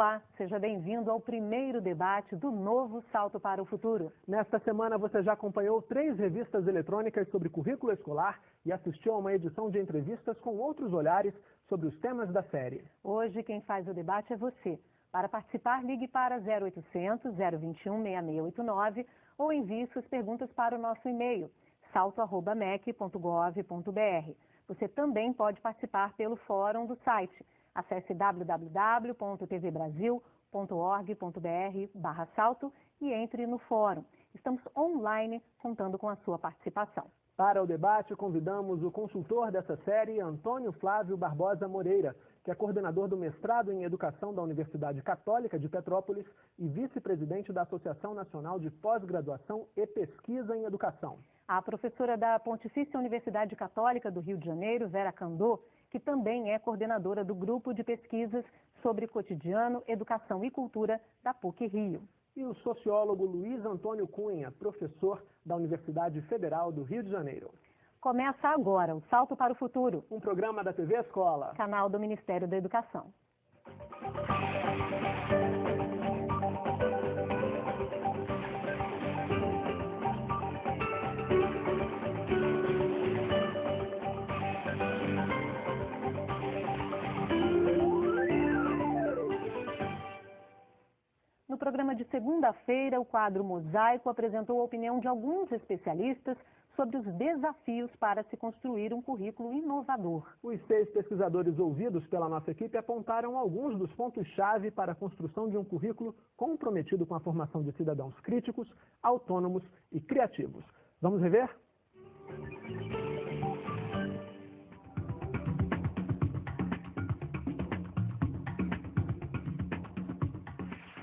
Olá, seja bem-vindo ao primeiro debate do novo Salto para o Futuro. Nesta semana você já acompanhou 3 revistas eletrônicas sobre currículo escolar e assistiu a uma edição de entrevistas com outros olhares sobre os temas da série. Hoje quem faz o debate é você. Para participar, ligue para 0800 021 6689 ou envie suas perguntas para o nosso e-mail salto@mec.gov.br. Você também pode participar pelo fórum do site. Acesse www.tvbrasil.org.br/salto e entre no fórum. Estamos online contando com a sua participação. Para o debate, convidamos o consultor dessa série, Antônio Flávio Barbosa Moreira, que é coordenador do mestrado em Educação da Universidade Católica de Petrópolis e vice-presidente da Associação Nacional de Pós-Graduação e Pesquisa em Educação. A professora da Pontifícia Universidade Católica do Rio de Janeiro, Vera Candô, que também é coordenadora do Grupo de Pesquisas sobre Cotidiano, Educação e Cultura da PUC-Rio. E o sociólogo Luiz Antônio Cunha, professor da Universidade Federal do Rio de Janeiro. Começa agora o Salto para o Futuro, um programa da TV Escola, canal do Ministério da Educação. No programa de segunda-feira, o quadro Mosaico apresentou a opinião de alguns especialistas sobre os desafios para se construir um currículo inovador. Os 6 pesquisadores ouvidos pela nossa equipe apontaram alguns dos pontos-chave para a construção de um currículo comprometido com a formação de cidadãos críticos, autônomos e criativos. Vamos rever?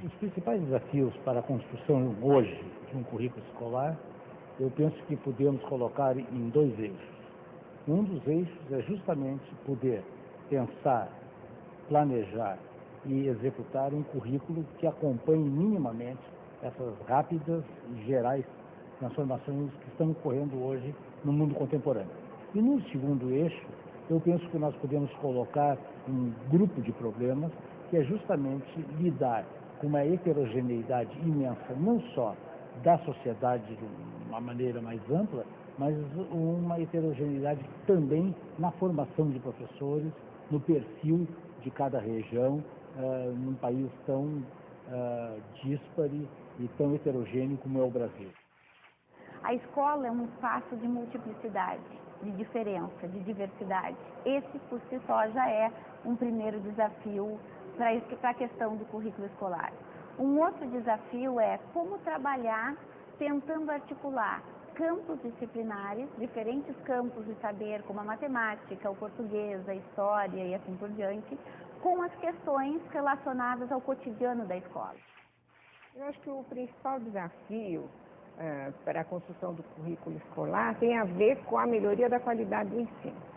Os principais desafios para a construção hoje de um currículo escolar, eu penso que podemos colocar em 2 eixos. Um dos eixos é justamente poder pensar, planejar e executar um currículo que acompanhe minimamente essas rápidas e gerais transformações que estão ocorrendo hoje no mundo contemporâneo. E no segundo eixo, eu penso que nós podemos colocar um grupo de problemas que é justamente lidar com uma heterogeneidade imensa, não só da sociedade de uma maneira mais ampla, mas uma heterogeneidade também na formação de professores, no perfil de cada região, num país tão díspare e tão heterogêneo como é o Brasil. A escola é um espaço de multiplicidade, de diferença, de diversidade. Esse, por si só, já é um primeiro desafio para a questão do currículo escolar. Um outro desafio é como trabalhar tentando articular campos disciplinares, diferentes campos de saber, como a matemática, o português, a história e assim por diante, com as questões relacionadas ao cotidiano da escola. Eu acho que o principal desafio para a construção do currículo escolar tem a ver com a melhoria da qualidade do ensino.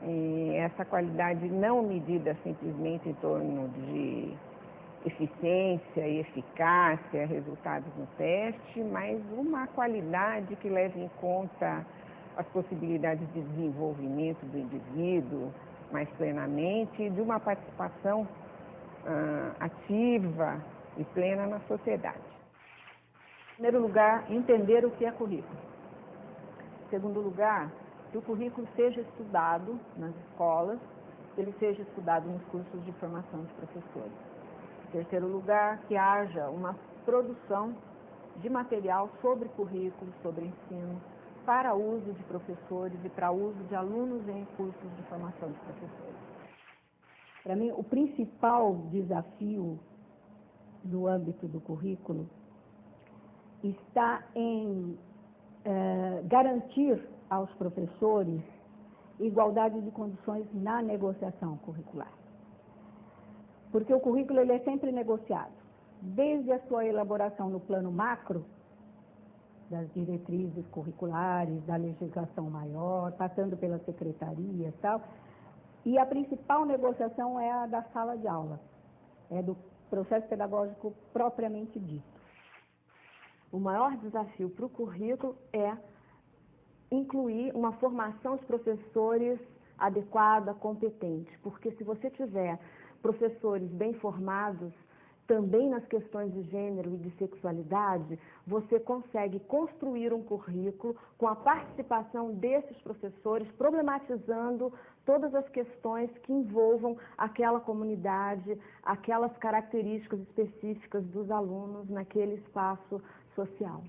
E essa qualidade não medida simplesmente em torno de eficiência e eficácia, resultados no teste, mas uma qualidade que leve em conta as possibilidades de desenvolvimento do indivíduo mais plenamente e de uma participação ativa e plena na sociedade. Em primeiro lugar, entender o que é currículo. Em segundo lugar, que o currículo seja estudado nas escolas, que ele seja estudado nos cursos de formação de professores. Em terceiro lugar, que haja uma produção de material sobre currículo, sobre ensino, para uso de professores e para uso de alunos em cursos de formação de professores. Para mim, o principal desafio no âmbito do currículo está em garantir aos professores igualdade de condições na negociação curricular. Porque o currículo ele é sempre negociado, desde a sua elaboração no plano macro, das diretrizes curriculares, da legislação maior, passando pela secretaria e tal, e a principal negociação é a da sala de aula, é do processo pedagógico propriamente dito. O maior desafio para o currículo é incluir uma formação de professores adequada, competente, porque se você tiver professores bem formados, também nas questões de gênero e de sexualidade, você consegue construir um currículo com a participação desses professores, problematizando todas as questões que envolvam aquela comunidade, aquelas características específicas dos alunos naquele espaço social.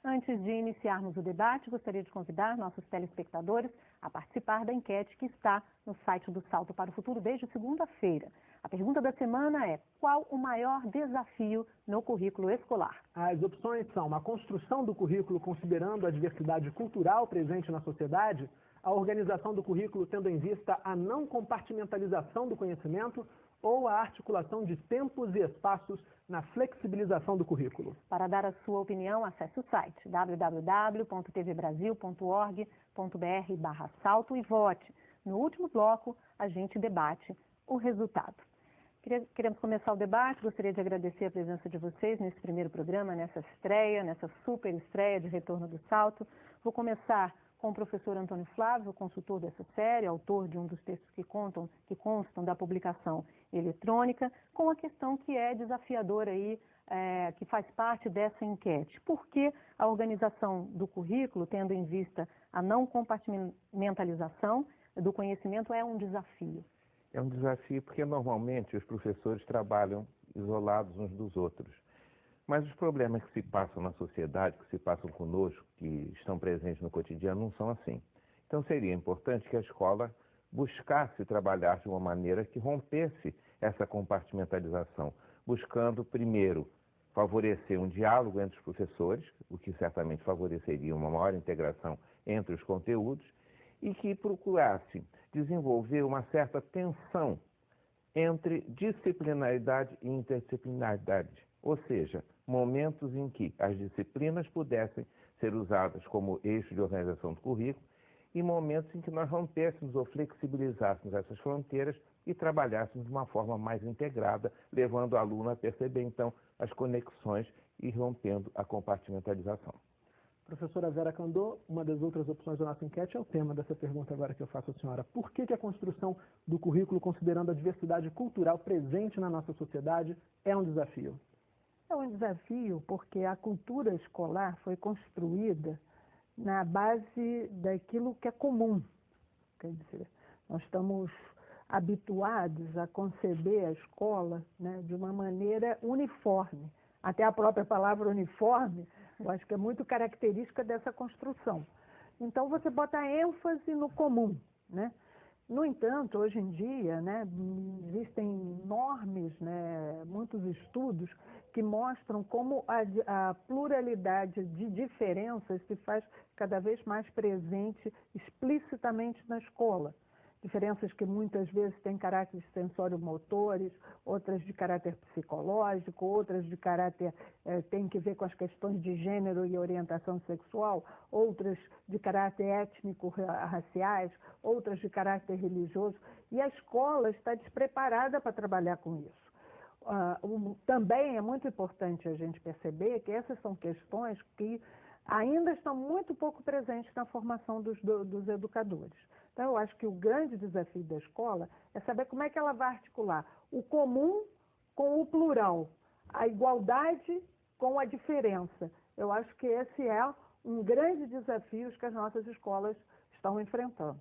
Antes de iniciarmos o debate, gostaria de convidar nossos telespectadores a participar da enquete que está no site do Salto para o Futuro desde segunda-feira. A pergunta da semana é: qual o maior desafio no currículo escolar? As opções são a construção do currículo considerando a diversidade cultural presente na sociedade, a organização do currículo tendo em vista a não compartimentalização do conhecimento ou a articulação de tempos e espaços na flexibilização do currículo. Para dar a sua opinião, acesse o site www.tvbrasil.org.br/salto e vote. No último bloco, a gente debate o resultado. Queremos começar o debate, gostaria de agradecer a presença de vocês nesse primeiro programa, nessa estreia, nessa super estreia de Retorno do Salto. Vou começar com o professor Antônio Flávio, consultor dessa série, autor de um dos textos que constam da publicação eletrônica, com a questão que é desafiadora aí, que faz parte dessa enquete. Por que a organização do currículo, tendo em vista a não compartimentalização do conhecimento, é um desafio? É um desafio porque normalmente os professores trabalham isolados uns dos outros. Mas os problemas que se passam na sociedade, que se passam conosco, que estão presentes no cotidiano, não são assim. Então seria importante que a escola buscasse trabalhar de uma maneira que rompesse essa compartimentalização, buscando, primeiro, favorecer um diálogo entre os professores, o que certamente favoreceria uma maior integração entre os conteúdos, e que procurasse desenvolver uma certa tensão entre disciplinaridade e interdisciplinaridade, ou seja, momentos em que as disciplinas pudessem ser usadas como eixo de organização do currículo e momentos em que nós rompêssemos ou flexibilizássemos essas fronteiras e trabalhássemos de uma forma mais integrada, levando o aluno a perceber, então, as conexões e rompendo a compartimentalização. Professora Vera Candô, uma das outras opções da nossa enquete é o tema dessa pergunta agora que eu faço à senhora. Por que a construção do currículo, considerando a diversidade cultural presente na nossa sociedade, é um desafio? É um desafio porque a cultura escolar foi construída na base daquilo que é comum. Quer dizer, nós estamos habituados a conceber a escola, né, de uma maneira uniforme. Até a própria palavra uniforme, eu acho que é muito característica dessa construção. Então, você bota ênfase no comum, né? No entanto, hoje em dia, né, existem enormes, né, muitos estudos que mostram como a pluralidade de diferenças se faz cada vez mais presente explicitamente na escola. Diferenças que muitas vezes têm caráteres sensório-motores, outras de caráter psicológico, outras de caráter, tem que ver com as questões de gênero e orientação sexual, outras de caráter étnico-raciais, outras de caráter religioso. E a escola está despreparada para trabalhar com isso. Também é muito importante a gente perceber que essas são questões que ainda estão muito pouco presentes na formação dos educadores. Então, eu acho que o grande desafio da escola é saber como é que ela vai articular o comum com o plural, a igualdade com a diferença. Eu acho que esse é um grande desafio que as nossas escolas estão enfrentando.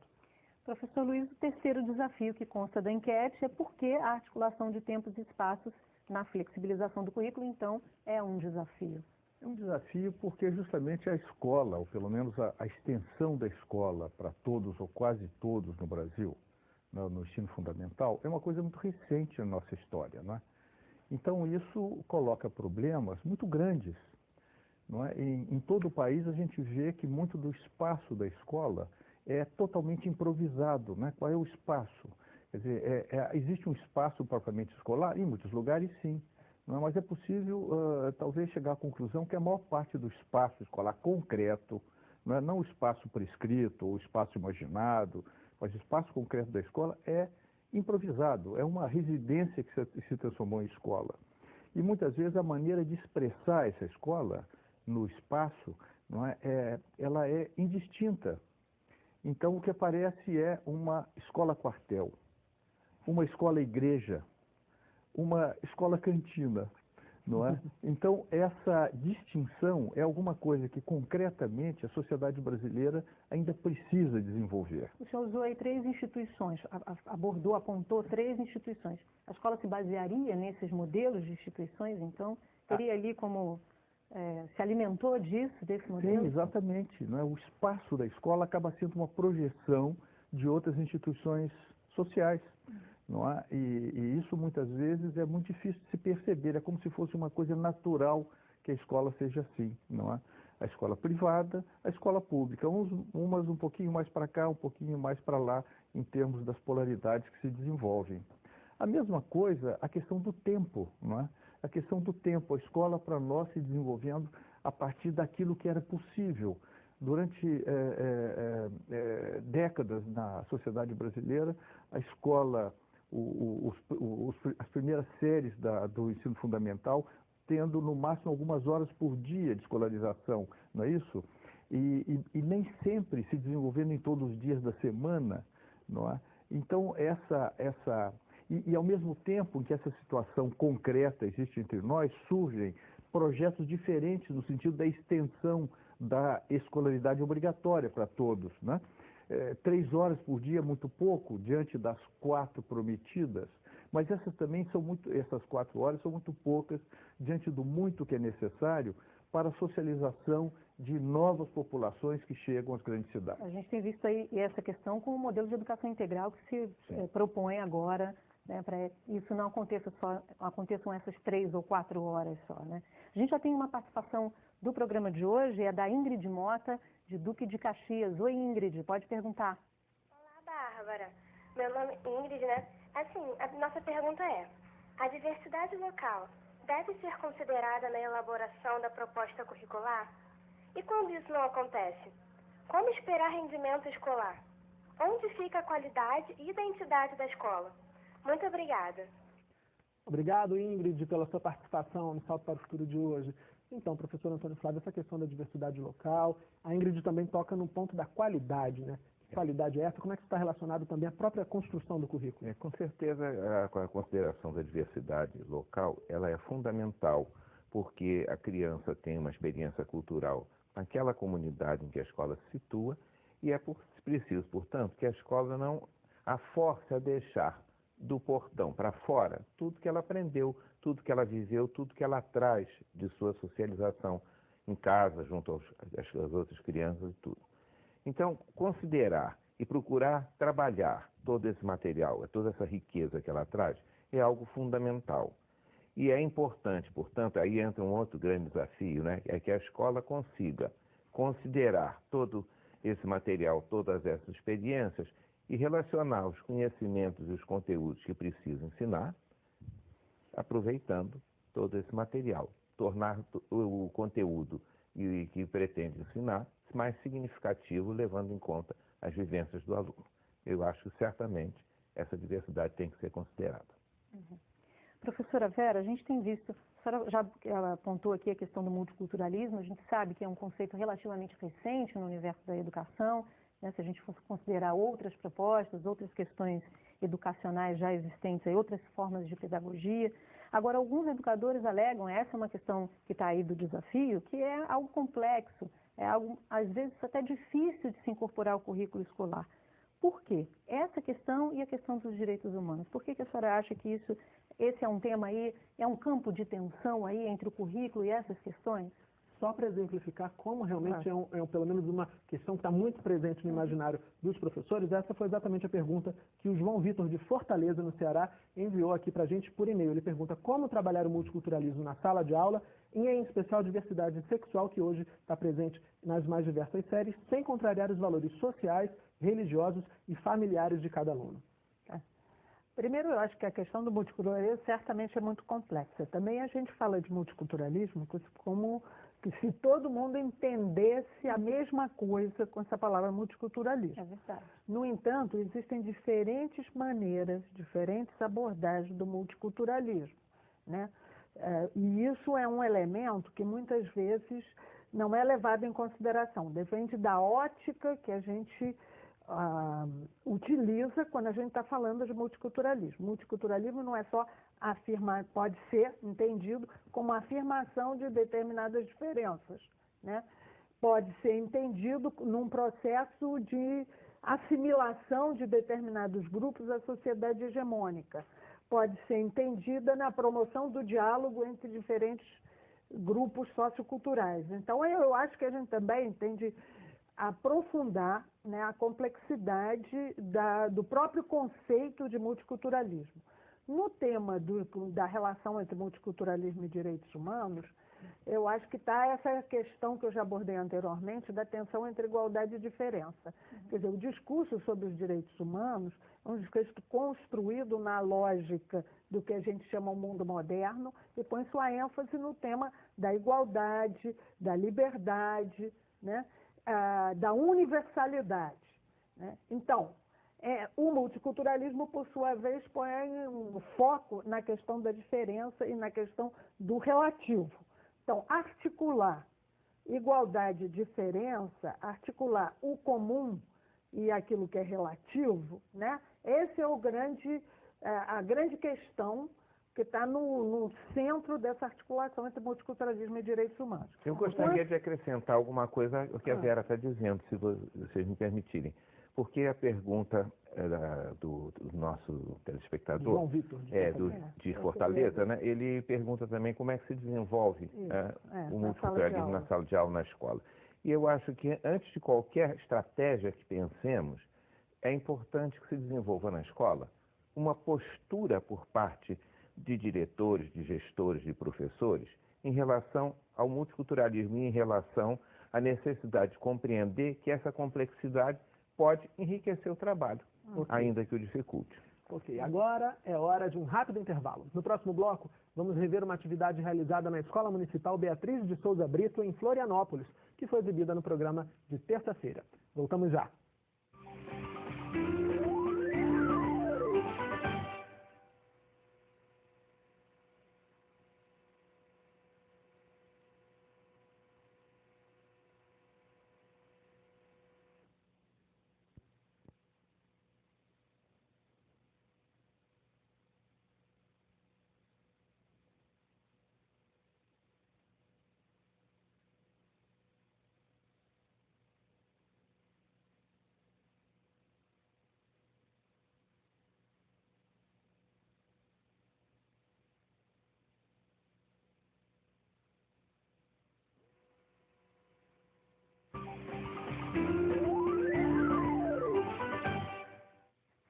Professor Luiz, o terceiro desafio que consta da enquete é por que a articulação de tempos e espaços na flexibilização do currículo, então, é um desafio. É um desafio porque justamente a escola, ou pelo menos a extensão da escola para todos ou quase todos no Brasil, no ensino fundamental, é uma coisa muito recente na nossa história, não é? Então isso coloca problemas muito grandes, não é? Em todo o país a gente vê que muito do espaço da escola é totalmente improvisado, né? Qual é o espaço? Quer dizer, existe um espaço propriamente escolar? Em muitos lugares sim. Não, mas é possível, talvez, chegar à conclusão que a maior parte do espaço escolar concreto, não o espaço prescrito ou o espaço imaginado, mas o espaço concreto da escola é improvisado, é uma residência que se transformou em escola. E muitas vezes a maneira de expressar essa escola no espaço, ela é indistinta. Então o que aparece é uma escola-quartel. uma escola-igreja, uma escola-cantina, não é? Então, essa distinção é alguma coisa que, concretamente, a sociedade brasileira ainda precisa desenvolver. O senhor usou aí 3 instituições, apontou 3 instituições. A escola se basearia nesses modelos de instituições, então? Teria ali como... se alimentou desse modelo? Sim, exatamente. Não é? O espaço da escola acaba sendo uma projeção de outras instituições sociais. Não é? E isso, muitas vezes, é muito difícil de se perceber. É como se fosse uma coisa natural que a escola seja assim. Não é? A escola privada, a escola pública. Umas um pouquinho mais para cá, um pouquinho mais para lá, em termos das polaridades que se desenvolvem. A mesma coisa, a questão do tempo. Não é? A questão do tempo. A escola, para nós, se desenvolvendo a partir daquilo que era possível. Durante décadas na sociedade brasileira, a escola, as primeiras séries do ensino fundamental, tendo no máximo algumas horas por dia de escolarização, não é isso? E nem sempre se desenvolvendo em todos os dias da semana, não é? Então, ao mesmo tempo que essa situação concreta existe entre nós, surgem projetos diferentes no sentido da extensão da escolaridade obrigatória para todos, né? 3 horas por dia é muito pouco, diante das 4 prometidas, mas essas 4 horas são muito poucas, diante do muito que é necessário para a socialização de novas populações que chegam às grandes cidades. A gente tem visto aí essa questão com o modelo de educação integral que se propõe agora, né, para isso não aconteçam essas 3 ou 4 horas só, né? A gente já tem uma participação do programa de hoje, é da Ingrid Mota, de Duque de Caxias. Oi, Ingrid, pode perguntar. Olá, Bárbara. Meu nome é Ingrid, né? Assim, a nossa pergunta é: a diversidade local deve ser considerada na elaboração da proposta curricular? E quando isso não acontece? Como esperar rendimento escolar? Onde fica a qualidade e identidade da escola? Muito obrigada. Obrigado, Ingrid, pela sua participação no Salto para o Futuro de hoje. Então, professor Antônio Flávio, essa questão da diversidade local, a Ingrid também toca no ponto da qualidade, né? Que qualidade é essa? Como é que está relacionado também à própria construção do currículo? Com certeza, a consideração da diversidade local, ela é fundamental, porque a criança tem uma experiência cultural naquela comunidade em que a escola se situa, e é preciso, portanto, que a escola não a force a deixar do portão para fora tudo que ela aprendeu, tudo que ela viveu, tudo que ela traz de sua socialização em casa, junto às outras crianças e tudo. Então, considerar e procurar trabalhar todo esse material, toda essa riqueza que ela traz, é algo fundamental. E é importante, portanto, aí entra um outro grande desafio, né? É que a escola consiga considerar todo esse material, todas essas experiências, e relacionar os conhecimentos e os conteúdos que precisa ensinar, aproveitando todo esse material. Tornar o conteúdo que pretende ensinar mais significativo, levando em conta as vivências do aluno. Eu acho que, certamente, essa diversidade tem que ser considerada. Uhum. Professora Vera, a gente tem visto, a senhora já apontou aqui a questão do multiculturalismo, a gente sabe que é um conceito relativamente recente no universo da educação, né, se a gente fosse considerar outras propostas, outras questões educacionais já existentes, outras formas de pedagogia. Agora, alguns educadores alegam, essa é uma questão que está aí do desafio, que é algo complexo, é algo, às vezes, até difícil de se incorporar ao currículo escolar. Por quê? Essa questão e a questão dos direitos humanos. Por que a senhora acha que esse é um tema aí, é um campo de tensão aí entre o currículo e essas questões? Só para exemplificar como realmente pelo menos uma questão que está muito presente no imaginário dos professores, essa foi exatamente a pergunta que o João Vitor de Fortaleza, no Ceará, enviou aqui para a gente por e-mail. Ele pergunta como trabalhar o multiculturalismo na sala de aula e, em especial, a diversidade sexual que hoje está presente nas mais diversas séries, sem contrariar os valores sociais, religiosos e familiares de cada aluno. Primeiro, eu acho que a questão do multiculturalismo certamente é muito complexa. Também a gente fala de multiculturalismo como se todo mundo entendesse a mesma coisa com essa palavra multiculturalismo. É verdade. No entanto, existem diferentes maneiras, diferentes abordagens do multiculturalismo, né? E isso é um elemento que muitas vezes não é levado em consideração. Depende da ótica que a gente utiliza quando a gente está falando de multiculturalismo. Multiculturalismo não é só afirmar, pode ser entendido como afirmação de determinadas diferenças, né? Pode ser entendido num processo de assimilação de determinados grupos à sociedade hegemônica. Pode ser entendida na promoção do diálogo entre diferentes grupos socioculturais. Então, eu acho que a gente também tem de aprofundar, né, a complexidade do próprio conceito de multiculturalismo. No tema da relação entre multiculturalismo e direitos humanos, eu acho que está essa questão que eu já abordei anteriormente, da tensão entre igualdade e diferença. Quer dizer, o discurso sobre os direitos humanos é um discurso construído na lógica do que a gente chama o mundo moderno e põe sua ênfase no tema da igualdade, da liberdade, né, da universalidade, né? Então, o multiculturalismo, por sua vez, põe um foco na questão da diferença e na questão do relativo. Então, articular igualdade e diferença, articular o comum e aquilo que é relativo, né? Esse é a grande questão que está no centro dessa articulação entre multiculturalismo e direitos humanos. Eu gostaria de acrescentar alguma coisa ao que a Vera está dizendo, se vocês me permitirem. Porque a pergunta do nosso telespectador, João Vitor, de Fortaleza, né? Ele pergunta também como é que se desenvolve o multiculturalismo na sala de aula, na escola. E eu acho que antes de qualquer estratégia que pensemos, é importante que se desenvolva na escola uma postura por parte de diretores, de gestores, de professores, em relação ao multiculturalismo e em relação à necessidade de compreender que essa complexidade pode enriquecer o trabalho, ainda que o dificulte. Ok, agora é hora de um rápido intervalo. No próximo bloco, vamos rever uma atividade realizada na Escola Municipal Beatriz de Souza Brito, em Florianópolis, que foi exibida no programa de terça-feira. Voltamos já.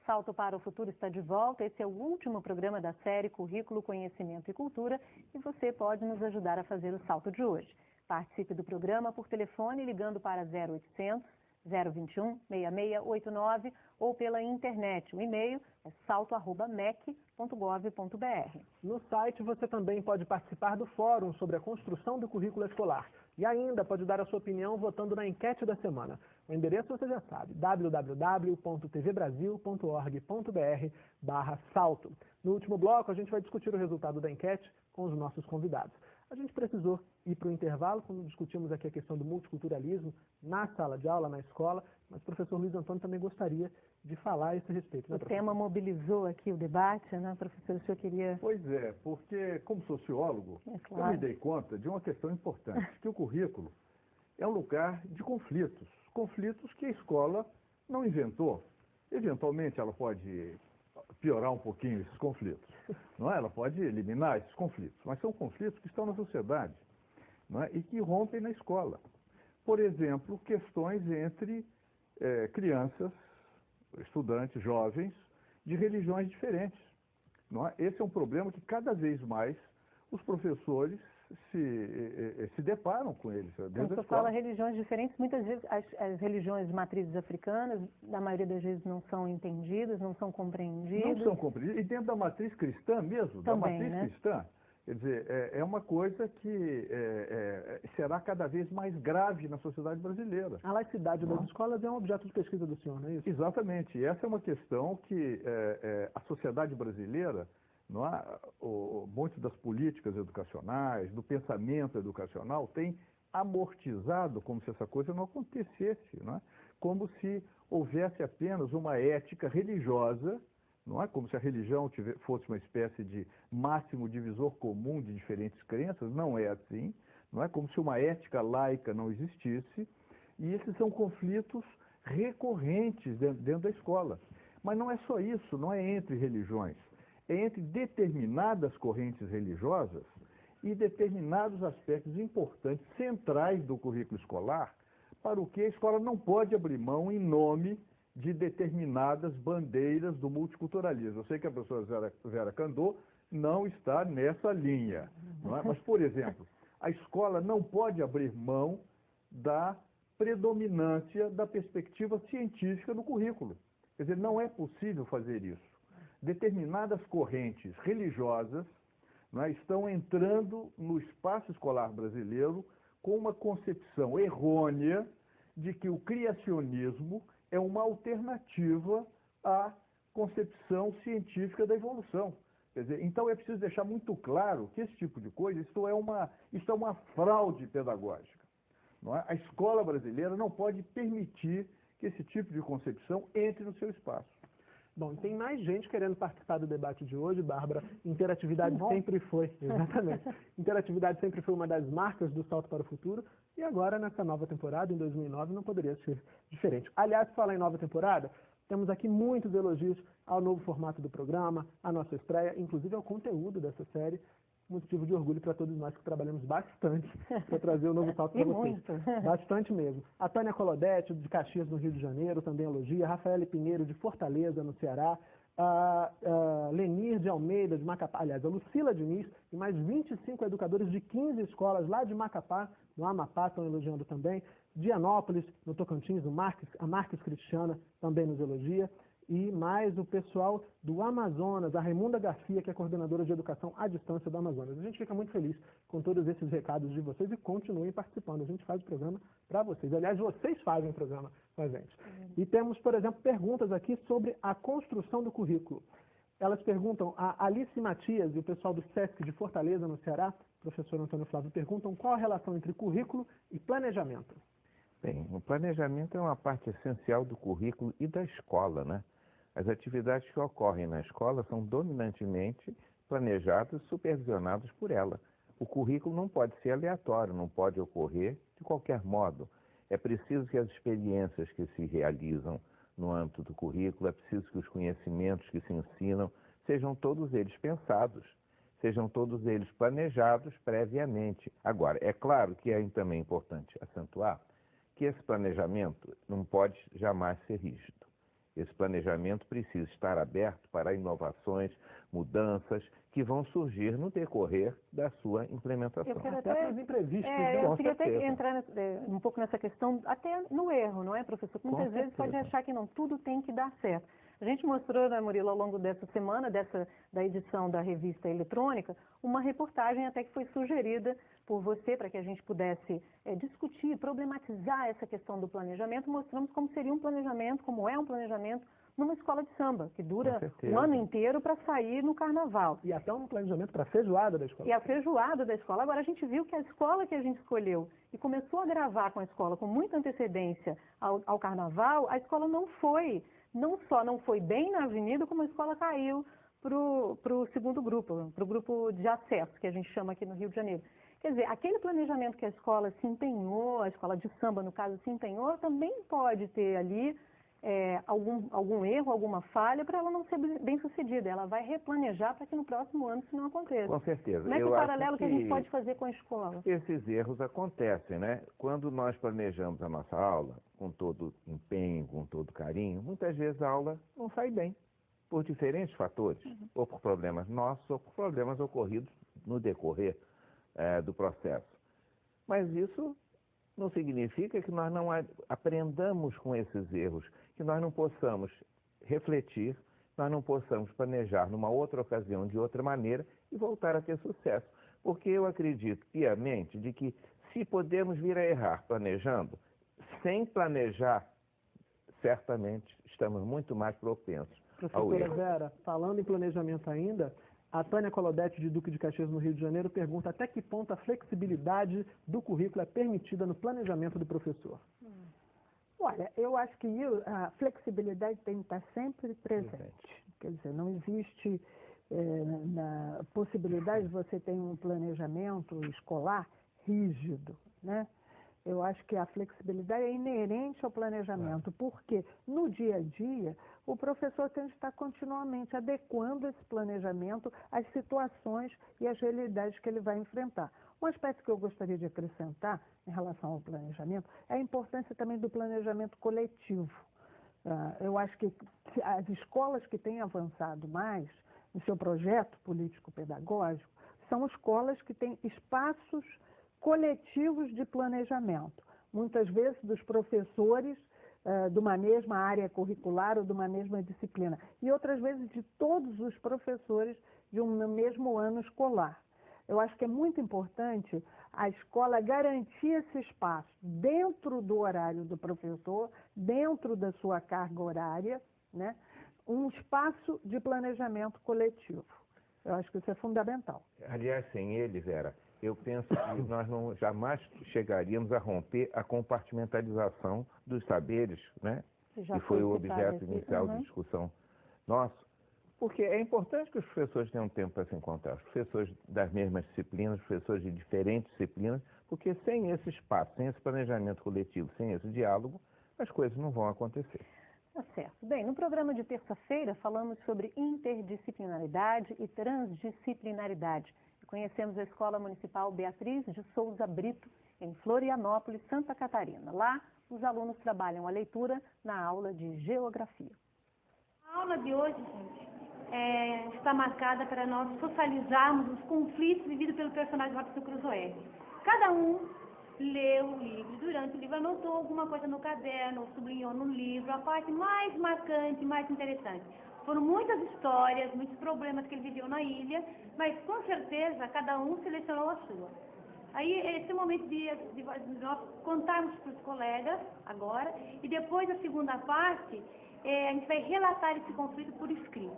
Salto para o Futuro está de volta. Esse é o último programa da série Currículo, Conhecimento e Cultura e você pode nos ajudar a fazer o salto de hoje. Participe do programa por telefone ligando para 0800 021 6689 ou pela internet. O e-mail é salto@mec.gov.br. No site você também pode participar do fórum sobre a construção do currículo escolar e ainda pode dar a sua opinião votando na enquete da semana. O endereço você já sabe, www.tvbrasil.org.br/salto. No último bloco, a gente vai discutir o resultado da enquete com os nossos convidados. A gente precisou ir para o intervalo quando discutimos aqui a questão do multiculturalismo na sala de aula, na escola, mas o professor Luiz Antônio também gostaria de falar a esse respeito. Né, o tema mobilizou aqui o debate, né, professor? O senhor queria... Pois é, porque como sociólogo, claro, eu me dei conta de uma questão importante, que o currículo é um lugar de conflitos que a escola não inventou. Eventualmente ela pode piorar um pouquinho esses conflitos, não é? Ela pode eliminar esses conflitos, mas são conflitos que estão na sociedade, não é? E que rompem na escola. Por exemplo, questões entre crianças, estudantes, jovens, de religiões diferentes, não é? Esse é um problema que cada vez mais os professores se deparam com eles. Quando você fala religiões diferentes, muitas vezes as religiões de matrizes africanas, na maioria das vezes, não são entendidas, não são compreendidas. Não são compreendidas. E dentro da matriz cristã mesmo, também, da matriz cristã, quer dizer, é uma coisa que será cada vez mais grave na sociedade brasileira. A laicidade das escolas é um objeto de pesquisa do senhor, não é isso? Exatamente. E essa é uma questão que a sociedade brasileira, não é? Muitas das políticas educacionais, do pensamento educacional, tem amortizado como se essa coisa não acontecesse, não é? como se houvesse apenas uma ética religiosa, não é como se a religião fosse uma espécie de máximo divisor comum de diferentes crenças, não é assim, não é como se uma ética laica não existisse, e esses são conflitos recorrentes dentro da escola. Mas não é só isso, não é entre religiões, é entre determinadas correntes religiosas e determinados aspectos importantes, centrais do currículo escolar, para o que a escola não pode abrir mão em nome de determinadas bandeiras do multiculturalismo. Eu sei que a professora Vera Candô não está nessa linha, não é? Mas, por exemplo, a escola não pode abrir mão da predominância da perspectiva científica no currículo. Quer dizer, não é possível fazer isso. Determinadas correntes religiosas, não é, estão entrando no espaço escolar brasileiro com uma concepção errônea de que o criacionismo é uma alternativa à concepção científica da evolução. Quer dizer, então é preciso deixar muito claro que esse tipo de coisa, isso é uma fraude pedagógica. Não é? A escola brasileira não pode permitir que esse tipo de concepção entre no seu espaço. Bom, tem mais gente querendo participar do debate de hoje, Bárbara. Interatividade sempre foi, exatamente. Interatividade sempre foi uma das marcas do Salto para o Futuro e agora, nessa nova temporada, em 2009, não poderia ser diferente. Aliás, falar em nova temporada, temos aqui muitos elogios ao novo formato do programa, à nossa estreia, inclusive ao conteúdo dessa série. Motivo de orgulho para todos nós que trabalhamos bastante para trazer o novo Salto para vocês. Muito. Bastante mesmo. A Tânia Colodete, de Caxias, no Rio de Janeiro, também elogia. Rafael Pinheiro, de Fortaleza, no Ceará. A Lenir de Almeida, de Macapá. Aliás, a Lucila Diniz e mais 25 educadores de 15 escolas lá de Macapá, no Amapá, estão elogiando também. Dianópolis, no Tocantins, a Marques Cristiana também nos elogia. E mais o pessoal do Amazonas, a Raimunda Garcia, que é coordenadora de educação à distância do Amazonas. A gente fica muito feliz com todos esses recados de vocês e continuem participando. A gente faz o programa para vocês. Aliás, vocês fazem o programa com a gente. E temos, por exemplo, perguntas aqui sobre a construção do currículo. Elas perguntam, a Alice Matias e o pessoal do SESC de Fortaleza, no Ceará, o professor Antônio Flávio, perguntam qual a relação entre currículo e planejamento. Bem, o planejamento é uma parte essencial do currículo e da escola, né? As atividades que ocorrem na escola são dominantemente planejadas e supervisionadas por ela. O currículo não pode ser aleatório, não pode ocorrer de qualquer modo. É preciso que as experiências que se realizam no âmbito do currículo, é preciso que os conhecimentos que se ensinam sejam todos eles pensados, sejam todos eles planejados previamente. Agora, é claro que é também importante acentuar que esse planejamento não pode jamais ser rígido. Esse planejamento precisa estar aberto para inovações, mudanças que vão surgir no decorrer da sua implementação. Eu quero até para os imprevistos. eu queria até entrar um pouco nessa questão, até no erro, não é, professor? Porque muitas vezes pode achar que não, tudo tem que dar certo. A gente mostrou, né, Murilo, ao longo dessa semana, da edição da revista eletrônica, uma reportagem até que foi sugerida por você, para que a gente pudesse discutir, problematizar essa questão do planejamento. Mostramos como seria um planejamento, como é um planejamento numa escola de samba, que dura um ano inteiro para sair no carnaval. E até um planejamento para a feijoada da escola. E a feijoada da escola. Agora, a gente viu que a escola que a gente escolheu e começou a gravar com a escola com muita antecedência ao carnaval, a escola não só não foi bem na avenida, como a escola caiu para o segundo grupo, para o grupo de acesso, que a gente chama aqui no Rio de Janeiro. Quer dizer, aquele planejamento que a escola se empenhou, a escola de samba, no caso, se empenhou, também pode ter ali algum erro, alguma falha, para ela não ser bem sucedida. Ela vai replanejar para que no próximo ano isso não aconteça. Com certeza. Como é que o paralelo que a gente pode fazer com a escola? Esses erros acontecem, né? Quando nós planejamos a nossa aula, com todo empenho, com todo carinho, muitas vezes a aula não sai bem, por diferentes fatores, ou por problemas nossos, ou por problemas ocorridos no decorrer do processo. Mas isso não significa que nós não aprendamos com esses erros, que nós não possamos refletir, nós não possamos planejar numa outra ocasião, de outra maneira, e voltar a ter sucesso. Porque eu acredito piamente de que se podemos vir a errar planejando, sem planejar, certamente estamos muito mais propensos ao erro. Professora Vera, falando em planejamento ainda, a Tânia Colodete, de Duque de Caxias, no Rio de Janeiro, pergunta até que ponto a flexibilidade do currículo é permitida no planejamento do professor. Olha, eu acho que a flexibilidade tem que estar sempre presente. Quer dizer, não existe na possibilidade de você ter um planejamento escolar rígido, né? Eu acho que a flexibilidade é inerente ao planejamento, porque no dia a dia o professor tem que estar continuamente adequando esse planejamento às situações e às realidades que ele vai enfrentar. Um aspecto que eu gostaria de acrescentar em relação ao planejamento é a importância também do planejamento coletivo. Eu acho que as escolas que têm avançado mais no seu projeto político-pedagógico são escolas que têm espaços coletivos de planejamento, muitas vezes dos professores de uma mesma área curricular ou de uma mesma disciplina, e outras vezes de todos os professores de um mesmo ano escolar. Eu acho que é muito importante a escola garantir esse espaço dentro do horário do professor, dentro da sua carga horária, né? Um espaço de planejamento coletivo. Eu acho que isso é fundamental. Aliás, sem ele, Vera, eu penso que nós não jamais chegaríamos a romper a compartimentalização dos saberes, né? Que foi o objeto inicial de discussão nosso. Porque é importante que os professores tenham tempo para se encontrar, os professores das mesmas disciplinas, os professores de diferentes disciplinas, porque sem esse espaço, sem esse planejamento coletivo, sem esse diálogo, as coisas não vão acontecer. Tá certo. Bem, no programa de terça-feira falamos sobre interdisciplinaridade e transdisciplinaridade. Conhecemos a Escola Municipal Beatriz de Souza Brito, em Florianópolis, Santa Catarina. Lá, os alunos trabalham a leitura na aula de Geografia. A aula de hoje, gente, está marcada para nós socializarmos os conflitos vividos pelo personagem Robinson Crusoe. Cada um leu o livro, durante o livro anotou alguma coisa no caderno, ou sublinhou no livro, a parte mais marcante, mais interessante. Foram muitas histórias, muitos problemas que ele viveu na ilha, mas com certeza cada um selecionou a sua. Aí esse é o momento de nós contarmos para os colegas agora, e depois a segunda parte, a gente vai relatar esse conflito por escrito.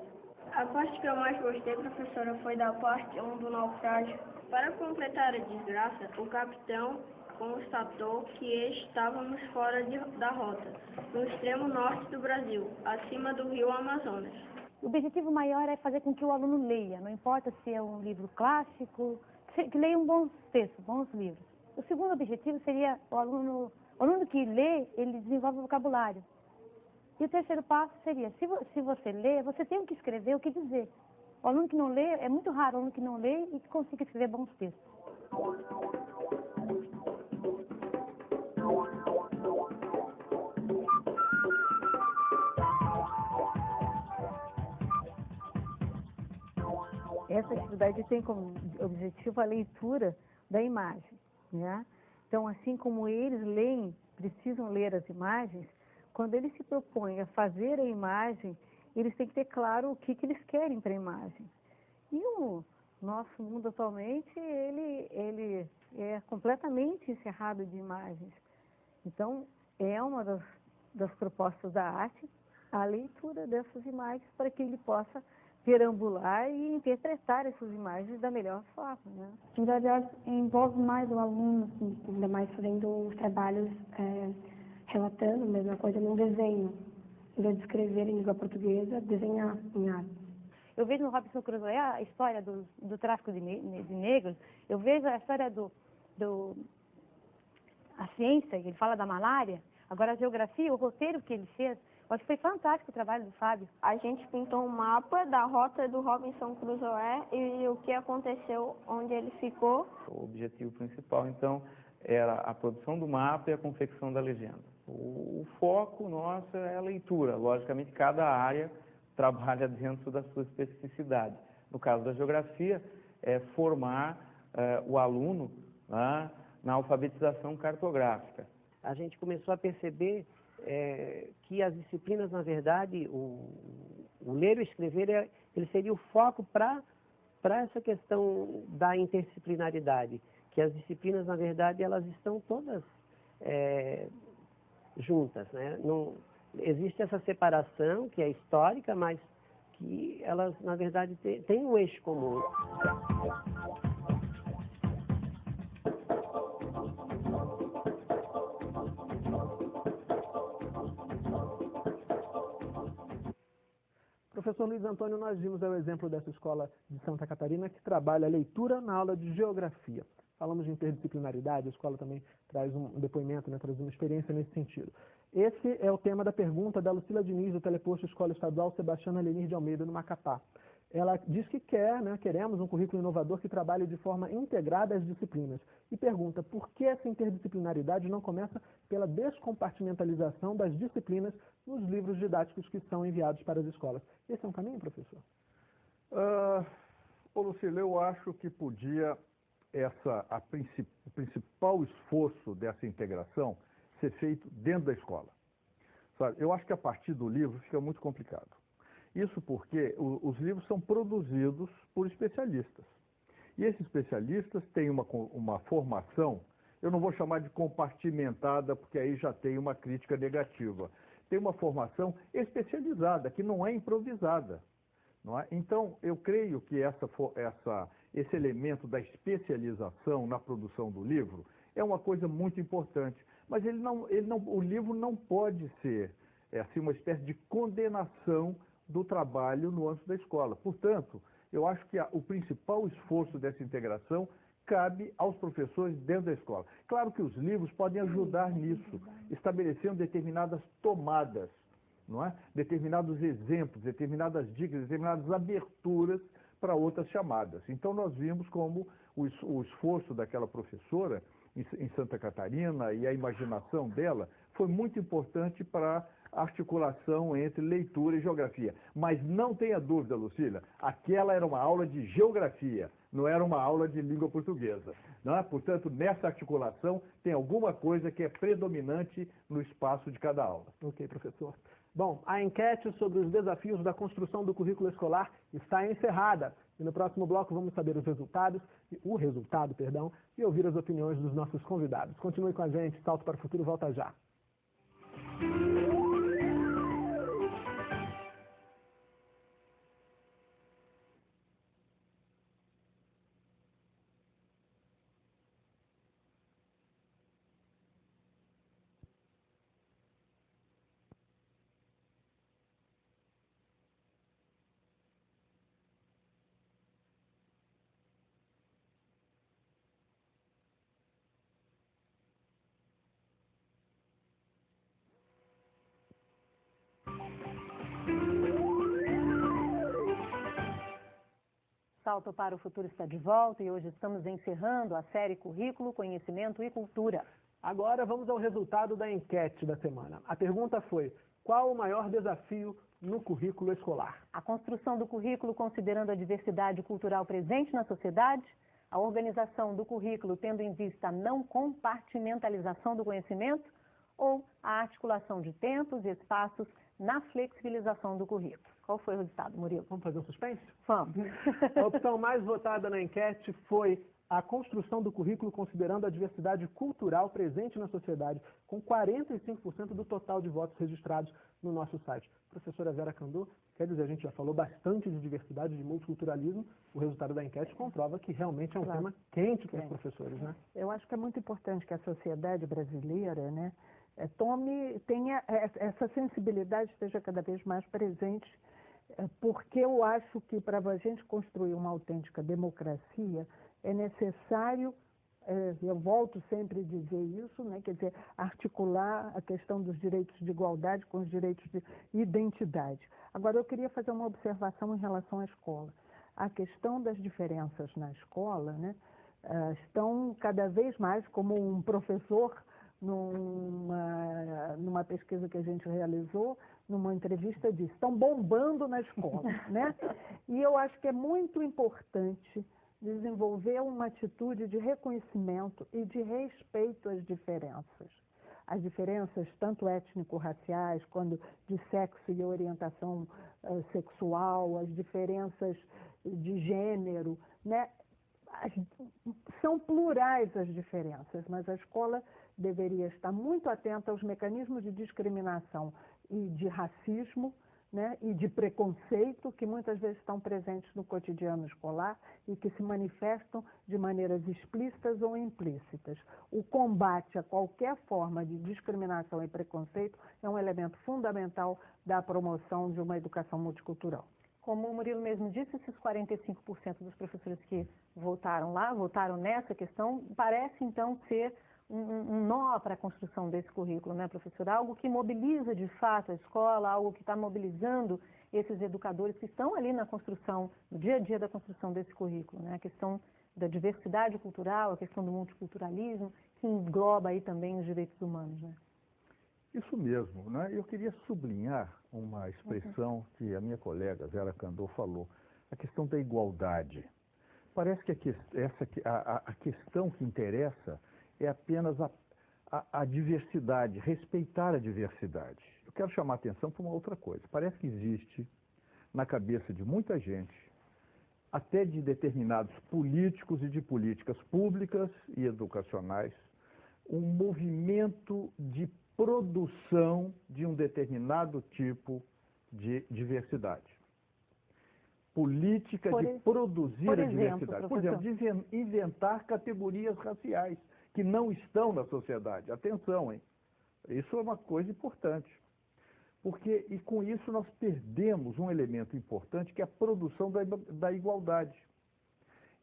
A parte que eu mais gostei, professora, foi da parte 1 do naufrágio. Para completar a desgraça, o capitão constatou que estávamos fora da rota, no extremo norte do Brasil, acima do rio Amazonas. O objetivo maior é fazer com que o aluno leia, não importa se é um livro clássico, que leiam bons textos, bons livros. O segundo objetivo seria o aluno que lê, ele desenvolve o vocabulário. E o terceiro passo seria, se você lê, você tem que escrever o que dizer. O aluno que não lê, é muito raro o aluno que não lê e que consiga escrever bons textos. Essa atividade tem como objetivo a leitura da imagem, né? Então, assim como eles leem, precisam ler as imagens, quando eles se propõem a fazer a imagem, eles têm que ter claro o que eles querem para a imagem. E o nosso mundo atualmente, ele é completamente encerrado de imagens. Então, é uma das propostas da arte, a leitura dessas imagens para que ele possa perambular e interpretar essas imagens da melhor forma, né? A atividade envolve mais o aluno, assim, ainda mais fazendo os trabalhos relatando a mesma coisa num desenho. Em vez de escrever em língua portuguesa, desenhar em arte. Eu vejo no Robinson Crusoe a história do tráfico de negros, eu vejo a história a ciência, ele fala da malária, agora a geografia, o roteiro que ele fez. Eu acho que foi fantástico o trabalho do Fábio. A gente pintou um mapa da rota do Robinson Crusoe e o que aconteceu, onde ele ficou. O objetivo principal, então, era a produção do mapa e a confecção da legenda. O foco nosso é a leitura. Logicamente, cada área trabalha dentro da sua especificidade. No caso da geografia, é formar o aluno na alfabetização cartográfica. A gente começou a perceber que as disciplinas, na verdade, o ler e o escrever, ele seria o foco para essa questão da interdisciplinaridade, que as disciplinas, na verdade, elas estão todas juntas, né? Não existe essa separação, que é histórica, mas que elas, na verdade, têm um eixo comum. Professor Luiz Antônio, nós vimos o exemplo dessa escola de Santa Catarina que trabalha a leitura na aula de geografia. Falamos de interdisciplinaridade, a escola também traz um depoimento, né, traz uma experiência nesse sentido. Esse é o tema da pergunta da Lucila Diniz, do Teleposto Escola Estadual Sebastiana Lenir de Almeida, no Macapá. Ela diz que queremos um currículo inovador que trabalhe de forma integrada as disciplinas. E pergunta por que essa interdisciplinaridade não começa pela descompartimentalização das disciplinas nos livros didáticos que são enviados para as escolas. Esse é um caminho, professor? Lucila, eu acho que podia o principal esforço dessa integração ser feito dentro da escola. Sabe? Eu acho que a partir do livro fica muito complicado. Isso porque os livros são produzidos por especialistas. E esses especialistas têm uma formação, eu não vou chamar de compartimentada, porque aí já tem uma crítica negativa. Tem uma formação especializada, que não é improvisada. Não é? Então, eu creio que esse elemento da especialização na produção do livro é uma coisa muito importante. Mas o livro não pode ser assim, uma espécie de condenação do trabalho no âmbito da escola. Portanto, eu acho que o principal esforço dessa integração cabe aos professores dentro da escola. Claro que os livros podem ajudar nisso, estabelecendo determinadas tomadas, não é? Determinados exemplos, determinadas dicas, determinadas aberturas para outras chamadas. Então, nós vimos como o esforço daquela professora em Santa Catarina e a imaginação dela foi muito importante para a articulação entre leitura e geografia. Mas não tenha dúvida, Lucília, aquela era uma aula de geografia, não era uma aula de língua portuguesa. Não é? Portanto, nessa articulação tem alguma coisa que é predominante no espaço de cada aula. Ok, professor. Bom, a enquete sobre os desafios da construção do currículo escolar está encerrada. E no próximo bloco vamos saber o resultado, e ouvir as opiniões dos nossos convidados. Continue com a gente, Salto para o Futuro volta já. Salto para o Futuro está de volta e hoje estamos encerrando a série Currículo, Conhecimento e Cultura. Agora vamos ao resultado da enquete da semana. A pergunta foi: qual o maior desafio no currículo escolar? A construção do currículo considerando a diversidade cultural presente na sociedade, a organização do currículo tendo em vista a não compartimentalização do conhecimento ou a articulação de tempos e espaços na flexibilização do currículo. Qual foi o resultado, Murilo? Vamos fazer um suspense? Vamos. A opção mais votada na enquete foi a construção do currículo considerando a diversidade cultural presente na sociedade, com 45% do total de votos registrados no nosso site. Professora Vera Candu, quer dizer, a gente já falou bastante de diversidade, de multiculturalismo, o resultado da enquete comprova que realmente é um tema quente para os professores, né? Eu acho que é muito importante que a sociedade brasileira, né, tenha essa sensibilidade, esteja cada vez mais presente, porque eu acho que para a gente construir uma autêntica democracia é necessário, eu volto sempre a dizer isso, né, quer dizer, articular a questão dos direitos de igualdade com os direitos de identidade. Agora, eu queria fazer uma observação em relação à escola. A questão das diferenças na escola, né, estão cada vez mais, como um professor numa pesquisa que a gente realizou, numa entrevista disse, estão bombando na escola, né? E eu acho que é muito importante desenvolver uma atitude de reconhecimento e de respeito às diferenças. As diferenças tanto étnico-raciais, quanto de sexo e orientação sexual, as diferenças de gênero, né? São plurais as diferenças, mas a escola deveria estar muito atenta aos mecanismos de discriminação e de racismo né, e de preconceito que muitas vezes estão presentes no cotidiano escolar e que se manifestam de maneiras explícitas ou implícitas. O combate a qualquer forma de discriminação e preconceito é um elemento fundamental da promoção de uma educação multicultural. Como o Murilo mesmo disse, esses 45% dos professores que votaram lá, votaram nessa questão, parece então ser um nó para a construção desse currículo, né, professor? Algo que mobiliza de fato a escola, algo que está mobilizando esses educadores que estão ali na construção, no dia a dia da construção desse currículo, né? A questão da diversidade cultural, a questão do multiculturalismo, que engloba aí também os direitos humanos, né? Isso mesmo, né? Eu queria sublinhar uma expressão que a minha colega Vera Candô falou, a questão da igualdade. Parece que a questão que interessa é apenas a diversidade, respeitar a diversidade. Eu quero chamar a atenção para uma outra coisa. Parece que existe na cabeça de muita gente, até de determinados políticos e de políticas públicas e educacionais, um movimento de produção de um determinado tipo de diversidade. Política de produzir a diversidade. Por exemplo, de inventar categorias raciais que não estão na sociedade. Atenção, hein? Isso é uma coisa importante. Porque, e com isso, nós perdemos um elemento importante, que é a produção da igualdade.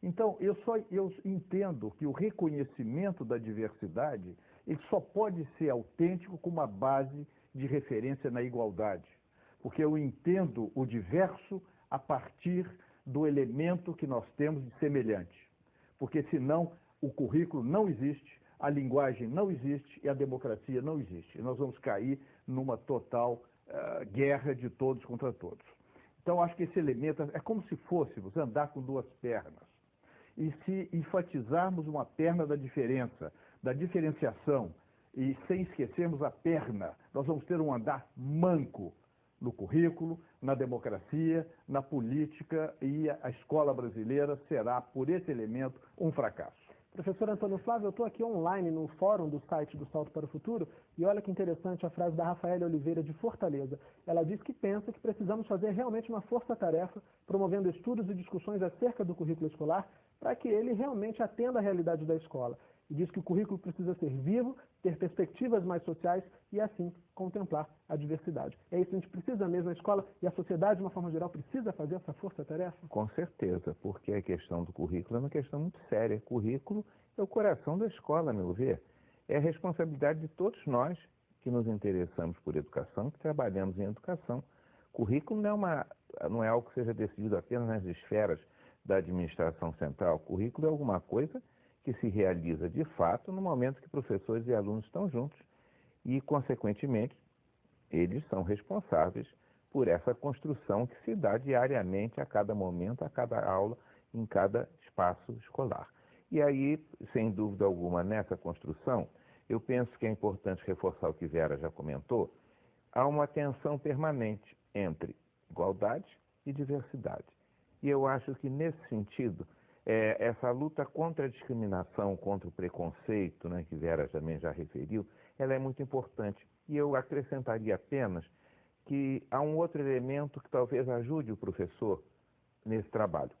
Então, eu entendo que o reconhecimento da diversidade, ele só pode ser autêntico com uma base de referência na igualdade. Porque eu entendo o diverso a partir do elemento que nós temos de semelhante. Porque, senão, o currículo não existe, a linguagem não existe e a democracia não existe. E nós vamos cair numa total guerra de todos contra todos. Então, acho que esse elemento é como se fôssemos andar com duas pernas. E se enfatizarmos uma perna da diferença, da diferenciação, e sem esquecermos a perna, nós vamos ter um andar manco no currículo, na democracia, na política, e a escola brasileira será, por esse elemento, um fracasso. Professor Antônio Flávio, eu estou aqui online no fórum do site do Salto para o Futuro e olha que interessante a frase da Rafaela Oliveira de Fortaleza. Ela diz que pensa que precisamos fazer realmente uma força-tarefa promovendo estudos e discussões acerca do currículo escolar para que ele realmente atenda à realidade da escola. E diz que o currículo precisa ser vivo, ter perspectivas mais sociais e, assim, contemplar a diversidade. É isso que a gente precisa mesmo, a escola e a sociedade, de uma forma geral, precisa fazer essa força-tarefa? Com certeza, porque a questão do currículo é uma questão muito séria. Currículo é o coração da escola, a meu ver. É a responsabilidade de todos nós que nos interessamos por educação, que trabalhamos em educação. Currículo não é algo que seja decidido apenas nas esferas da administração central. Currículo é alguma coisa que se realiza de fato no momento que professores e alunos estão juntos e, consequentemente, eles são responsáveis por essa construção que se dá diariamente, a cada momento, a cada aula, em cada espaço escolar. E aí, sem dúvida alguma, nessa construção, eu penso que é importante reforçar o que Vera já comentou, há uma tensão permanente entre igualdade e diversidade. E eu acho que, nesse sentido, essa luta contra a discriminação, contra o preconceito, né, que Vera também já referiu, ela é muito importante. E eu acrescentaria apenas que há um outro elemento que talvez ajude o professor nesse trabalho,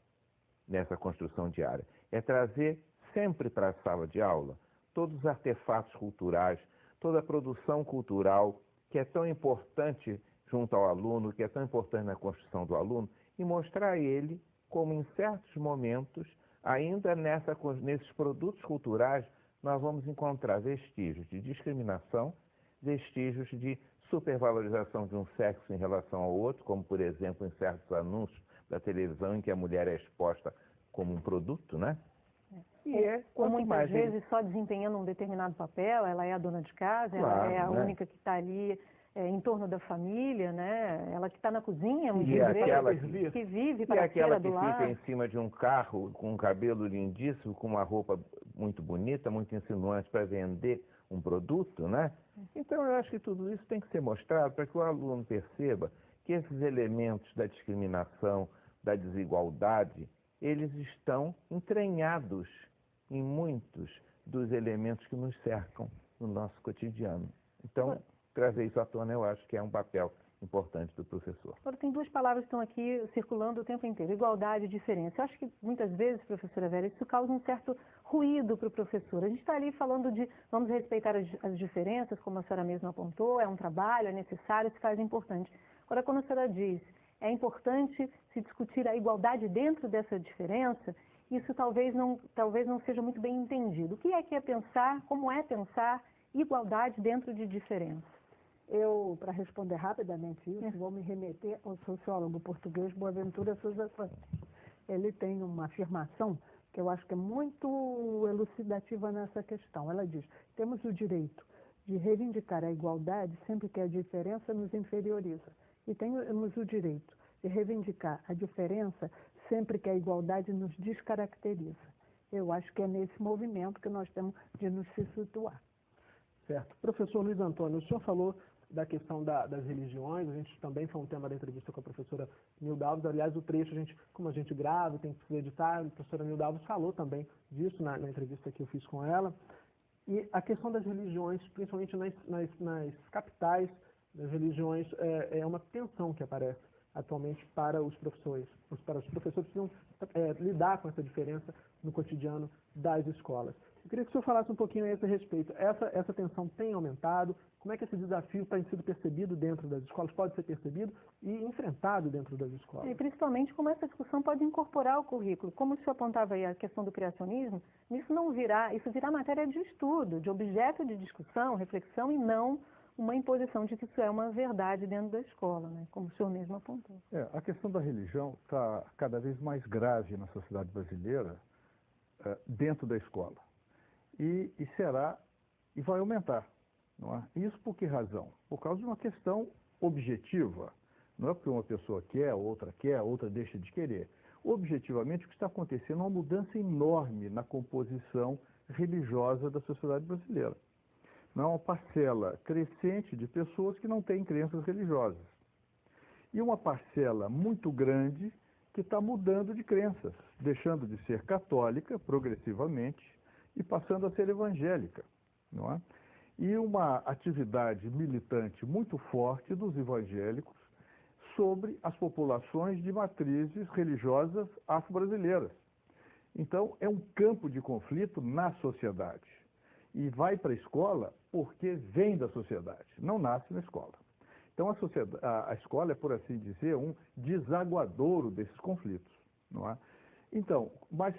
nessa construção diária. É trazer sempre para a sala de aula todos os artefatos culturais, toda a produção cultural que é tão importante junto ao aluno, que é tão importante na construção do aluno, e mostrar a ele como em certos momentos, ainda nesses produtos culturais, nós vamos encontrar vestígios de discriminação, vestígios de supervalorização de um sexo em relação ao outro, como, por exemplo, em certos anúncios da televisão em que a mulher é exposta como um produto, né? Ou muitas vezes só desempenhando um determinado papel, ela é a dona de casa, claro, ela é a única que está ali em torno da família, né? Ela que está na cozinha, muitas vezes, que vive para a feira do lar. E aquela que fica em cima de um carro com um cabelo lindíssimo, com uma roupa muito bonita, muito insinuante para vender um produto, né? Então eu acho que tudo isso tem que ser mostrado para que o aluno perceba que esses elementos da discriminação, da desigualdade, eles estão entranhados em muitos dos elementos que nos cercam no nosso cotidiano. Então, trazer isso à tona, eu acho que é um papel importante do professor. Agora, tem duas palavras que estão aqui circulando o tempo inteiro, igualdade e diferença. Eu acho que muitas vezes, professora Vera, isso causa um certo ruído para o professor. A gente está ali falando de vamos respeitar as diferenças, como a senhora mesma apontou, é um trabalho, é necessário, se faz importante. Agora, quando a senhora diz é importante se discutir a igualdade dentro dessa diferença, isso talvez não seja muito bem entendido. O que é pensar, como é pensar igualdade dentro de diferença? Eu, para responder rapidamente isso, vou me remeter ao sociólogo português Boaventura Sousa Santos. Ele tem uma afirmação que eu acho que é muito elucidativa nessa questão. Ela diz: temos o direito de reivindicar a igualdade sempre que a diferença nos inferioriza. E temos o direito de reivindicar a diferença sempre que a igualdade nos descaracteriza. Eu acho que é nesse movimento que nós temos de nos situar. Certo. Professor Luiz Antônio, o senhor falou da questão das religiões, a gente também foi um tema da entrevista com a professora Nilda Alves, aliás, o trecho, como a gente grava, tem que editar, a professora Nilda Alves falou também disso na entrevista que eu fiz com ela, e a questão das religiões, principalmente nas capitais, das religiões, é uma tensão que aparece atualmente para os professores. Para os professores precisam lidar com essa diferença no cotidiano das escolas. Eu queria que o senhor falasse um pouquinho a esse respeito. Essa tensão tem aumentado? Como é que esse desafio tem sido percebido dentro das escolas, pode ser percebido e enfrentado dentro das escolas? E principalmente como essa discussão pode incorporar o currículo. Como o senhor apontava aí a questão do criacionismo, isso virá matéria de estudo, de objeto de discussão, reflexão e não uma imposição de que isso é uma verdade dentro da escola, né? Como o senhor mesmo apontou. A questão da religião está cada vez mais grave na sociedade brasileira, dentro da escola. E vai aumentar. Não é? Isso por que razão? Por causa de uma questão objetiva. Não é porque uma pessoa quer, outra deixa de querer. Objetivamente, o que está acontecendo é uma mudança enorme na composição religiosa da sociedade brasileira. Não é uma parcela crescente de pessoas que não têm crenças religiosas. E uma parcela muito grande que está mudando de crenças, deixando de ser católica progressivamente e passando a ser evangélica. Não é? E uma atividade militante muito forte dos evangélicos sobre as populações de matrizes religiosas afro-brasileiras. Então, é um campo de conflito na sociedade. E vai para a escola porque vem da sociedade, não nasce na escola. Então, a escola é, por assim dizer, um desaguadouro desses conflitos. Não é? Então, mas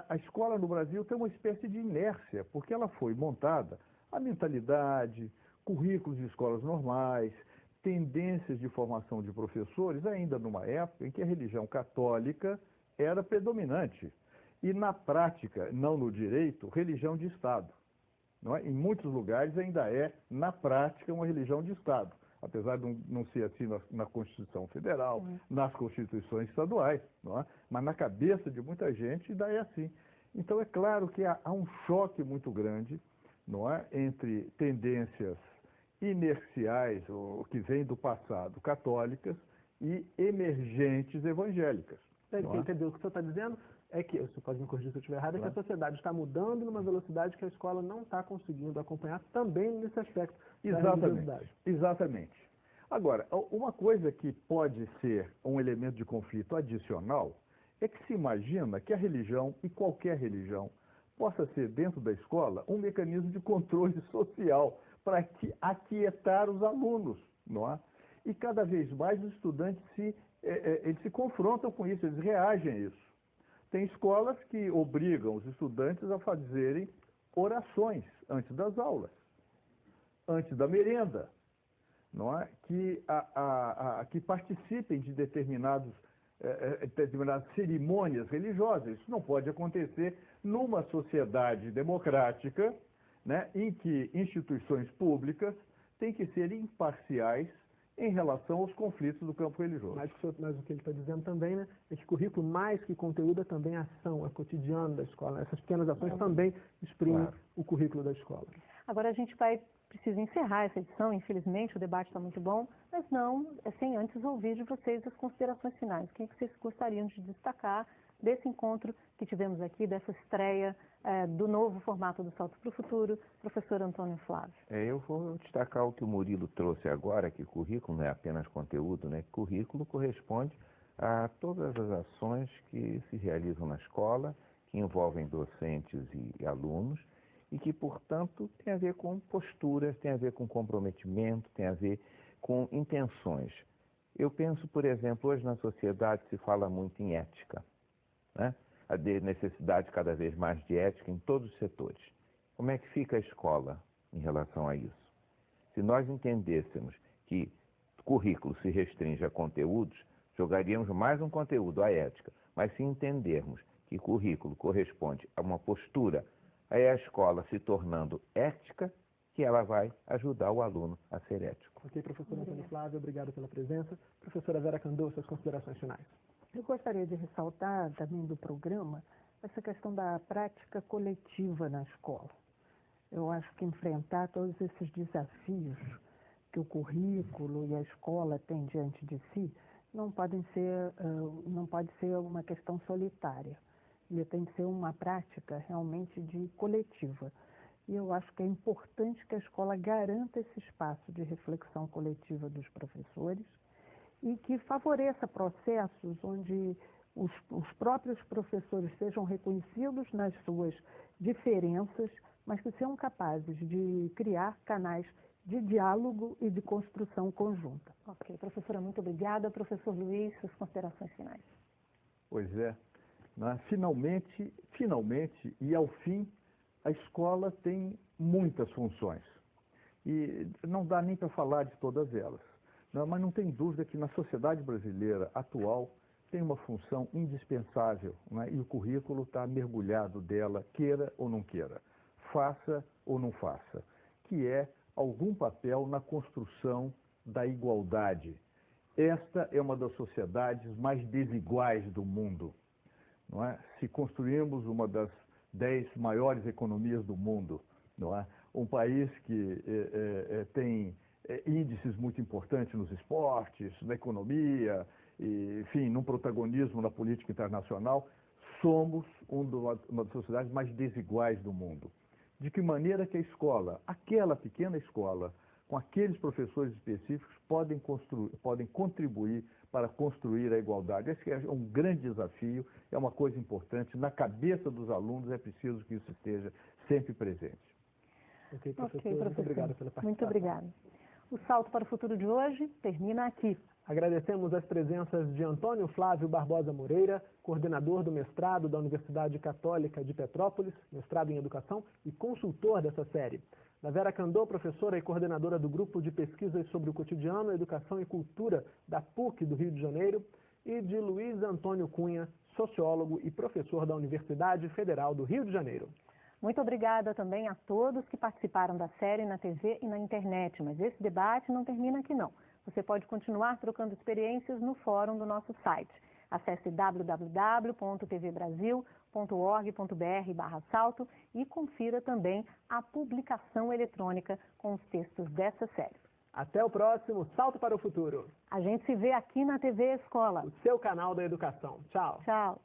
a escola no Brasil tem uma espécie de inércia, porque ela foi montada, a mentalidade, currículos de escolas normais, tendências de formação de professores, ainda numa época em que a religião católica era predominante. E na prática, não no direito, religião de Estado. Não é? Em muitos lugares ainda é, na prática, uma religião de Estado, apesar de não ser assim na Constituição Federal, nas Constituições estaduais, não é? Mas na cabeça de muita gente ainda é assim. Então é claro que há um choque muito grande, não é? Entre tendências inerciais, ou que vêm do passado, católicas, e emergentes evangélicas. Entendeu? O que o senhor está dizendo é que, você pode me corrigir se eu estiver errado, é que a sociedade está mudando numa velocidade que a escola não está conseguindo acompanhar também nesse aspecto da religiosidade. Exatamente. Agora, uma coisa que pode ser um elemento de conflito adicional é que se imagina que a religião, e qualquer religião, possa ser dentro da escola um mecanismo de controle social para aquietar os alunos, não é? E cada vez mais os estudantes eles se confrontam com isso, eles reagem a isso. Tem escolas que obrigam os estudantes a fazerem orações antes das aulas, antes da merenda, não é? Que participem de determinadas cerimônias religiosas. Isso não pode acontecer numa sociedade democrática, né, em que instituições públicas têm que ser imparciais em relação aos conflitos do campo religioso. Mas o que ele está dizendo também, né, é que currículo, mais que conteúdo, é também ação, é cotidiano da escola. Essas pequenas ações também exprimem o currículo da escola. Agora a gente precisa encerrar essa edição, infelizmente o debate está muito bom, mas não sem antes ouvir de vocês as considerações finais. O que vocês gostariam de destacar desse encontro que tivemos aqui, dessa estreia do novo formato do Salto para o Futuro, professor Antônio Flávio. Eu vou destacar o que o Murilo trouxe agora, que currículo não é apenas conteúdo, né? Currículo corresponde a todas as ações que se realizam na escola, que envolvem docentes e alunos, e que, portanto, tem a ver com posturas, tem a ver com comprometimento, tem a ver com intenções. Eu penso, por exemplo, hoje na sociedade se fala muito em ética, né? A necessidade cada vez mais de ética em todos os setores. Como é que fica a escola em relação a isso? Se nós entendêssemos que currículo se restringe a conteúdos, jogaríamos mais um conteúdo, a ética. Mas se entendermos que currículo corresponde a uma postura, aí a escola se tornando ética, que ela vai ajudar o aluno a ser ético. Ok, professor Antônio Flávio, obrigado pela presença. Professora Vera Candô, suas considerações finais. Eu gostaria de ressaltar também do programa essa questão da prática coletiva na escola. Eu acho que enfrentar todos esses desafios que o currículo e a escola têm diante de si não pode ser uma questão solitária. Ele tem que ser uma prática realmente coletiva. E eu acho que é importante que a escola garanta esse espaço de reflexão coletiva dos professores e que favoreça processos onde os próprios professores sejam reconhecidos nas suas diferenças, mas que sejam capazes de criar canais de diálogo e de construção conjunta. Ok, professora, muito obrigada. Professor Luiz, suas considerações finais. Pois é. Finalmente, e ao fim, a escola tem muitas funções. E não dá nem para falar de todas elas. Mas não tem dúvida que na sociedade brasileira atual tem uma função indispensável, né? E o currículo está mergulhado dela, queira ou não queira, faça ou não faça, que é algum papel na construção da igualdade. Esta é uma das sociedades mais desiguais do mundo. Não é? Se construímos uma das 10 maiores economias do mundo, não é? Um país que tem índices muito importantes nos esportes, na economia, e, enfim, num protagonismo na política internacional, somos uma das sociedades mais desiguais do mundo. De que maneira que a escola, aquela pequena escola, com aqueles professores específicos, podem contribuir para construir a igualdade. Esse é um grande desafio, é uma coisa importante. Na cabeça dos alunos é preciso que isso esteja sempre presente. Ok, professor. Muito obrigado pela participação. Muito obrigada. O Salto para o Futuro de hoje termina aqui. Agradecemos as presenças de Antônio Flávio Barbosa Moreira, coordenador do mestrado da Universidade Católica de Petrópolis, mestrado em Educação e consultor dessa série. Da Vera Candô, professora e coordenadora do Grupo de Pesquisas sobre o Cotidiano, Educação e Cultura da PUC do Rio de Janeiro, e de Luiz Antônio Cunha, sociólogo e professor da Universidade Federal do Rio de Janeiro. Muito obrigada também a todos que participaram da série na TV e na internet, mas esse debate não termina aqui não. Você pode continuar trocando experiências no fórum do nosso site. Acesse www.tvbrasil.org.br/salto e confira também a publicação eletrônica com os textos dessa série. Até o próximo Salto para o Futuro. A gente se vê aqui na TV Escola. O seu canal da educação. Tchau. Tchau.